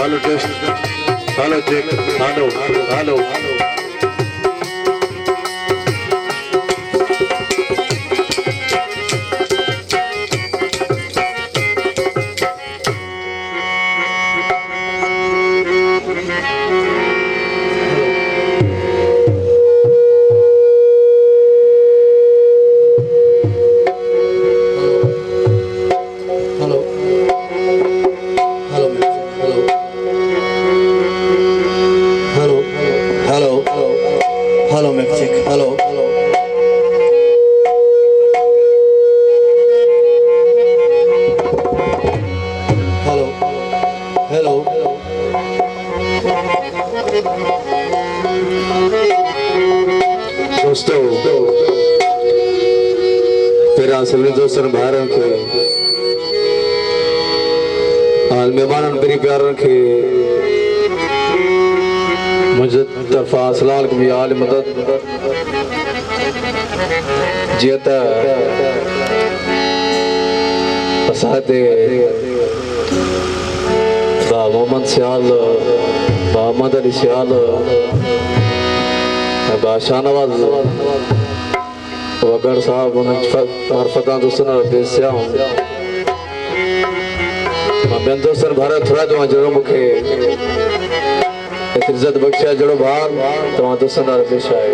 Hello test, hello check, hello hello. Hello mic check, hello hello hello. दोस्तों तेरा सभी दोस्तों बाहर रखे हाल मेहमान तेरी प्यार रखे मुझे तरफा सलाल की आल मदद जियता सादे बा मोहम्मद सियाल बा मोहम्मद अली सियाल बा शाहनवाज वगैरह साहब मार्फता दोस्तों बेसिया मैं दोस्तों भारत थोड़ा जो जरो मुखे इज्जत बख्शिया जड़ो भाग तमाम दोस्तों पेश आए।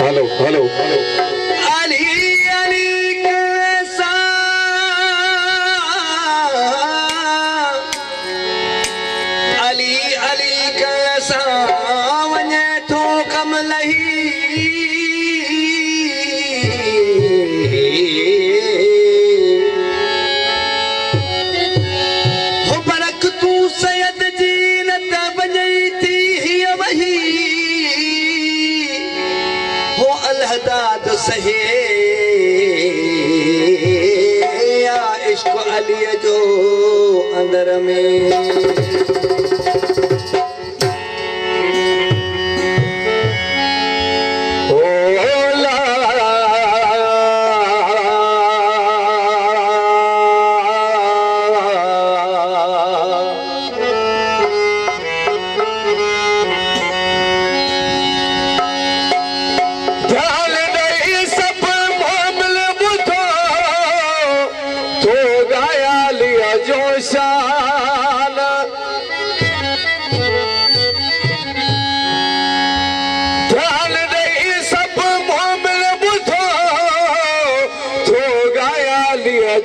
Hello hello hello. सहे या इश्क अली जो अंदर में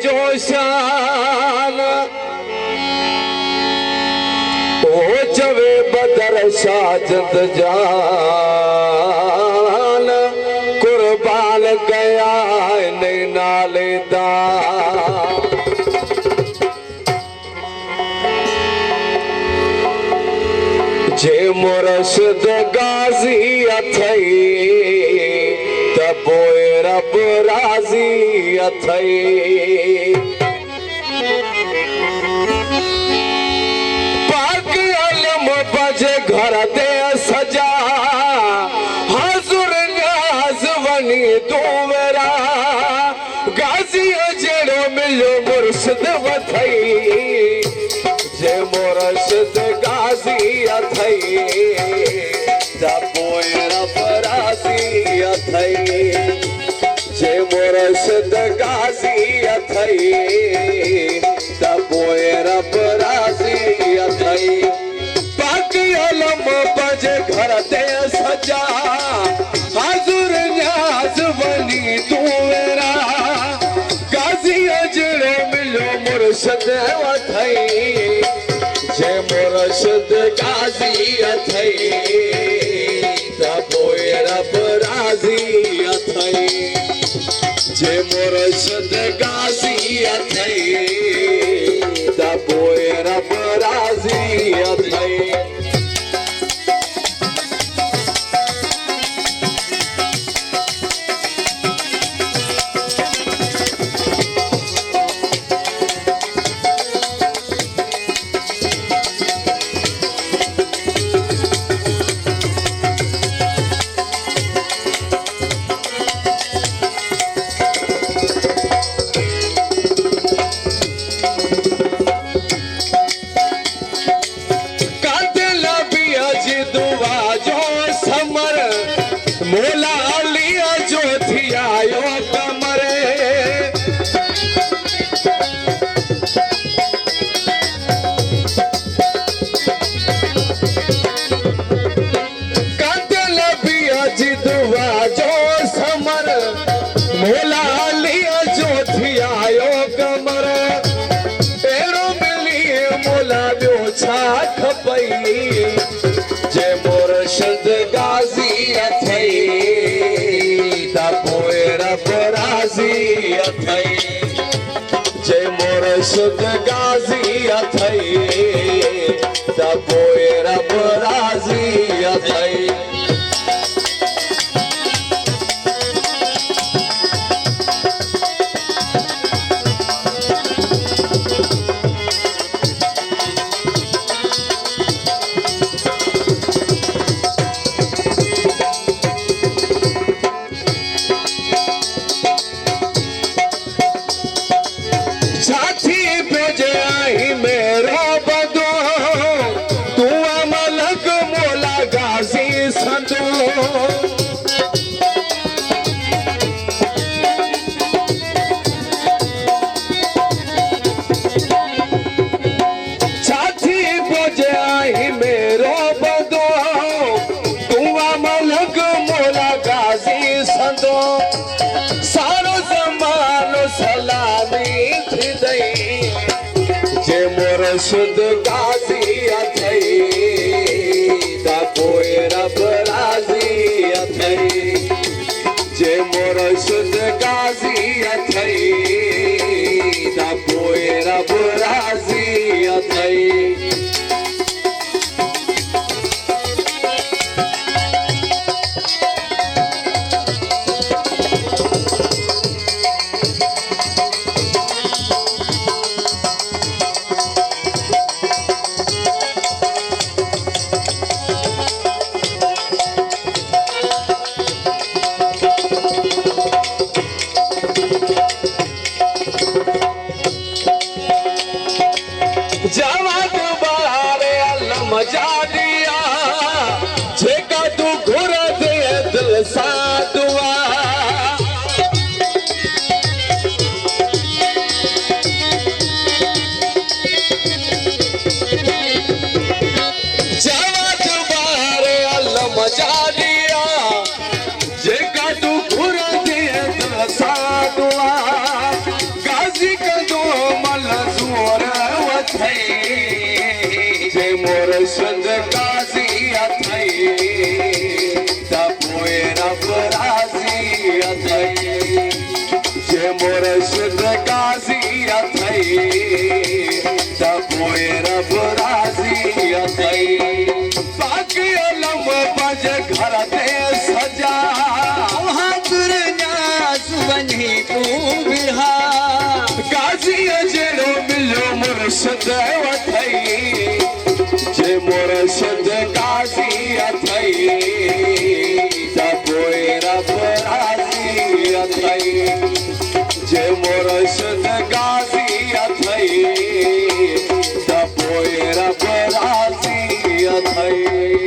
जोशान ओ चवे बदर साजद जान कुर्बान गया नाले दा जे मुर्शिद गाजी अथई तबोए रब राजी अथई पाक अलम बजे घर दे सजा हाजुर न्याज वनी तू मेरा गाजी जेड़ो मिलो मुर्शिद वथई जे मुर्शिद गाजी अथई तबोए रब राजी अथई जे मुर्शिद गाजी अथई तबोए रब राजी अथई पाक अलम बजे घर ते सजा हाजुर न्याज वनी तू मेरा गाजी अजड़ो मिलो मुर्शिद अथई जे मुर्शिद गाजी अथई तबोए रब राजी अथई जे मुर्शिद गाजी अथई तबोए रब राजी अथई मुर्शद गाजी अथई ता पोए रब राजी अथई जे मुर्शद गाजी अथई ता पोए रब राजी अथई साथी भेजे आई मेरा बदो तू मलक मोला गाजी संदो साथी भेजे आई मेरा बदो तू मलक मोला गाजी संदो सारो जमानो सलामी थी दई जे मुर्शद गाजी अथई ता पोए रब राजी अथई जे मुर्शद गाजी अथई ता पोए रब राजी अथई जवान बारे अलम जा दिया जेका तू घुर दे दिल सा दुआ जवान बारे अलम जा दिया जेका तू घुर दे दिल सा दुआ गाजी कदो मल जोर जे मुर्शद गाजी अथई ता पोए रब राजी अथई जे मुर्शद गाजी अथई ता पोए रब राजी अथई बाकी अलम बज घर ते सजा बहादुर नास बनी को बिहा गाजी अजड़ो मिलो मुर्शद वथई जे मुर्शद गाजी अथई ता पोए रब राजी अथई जे मुर्शद गाजी अथई ता पोए रब राजी अथई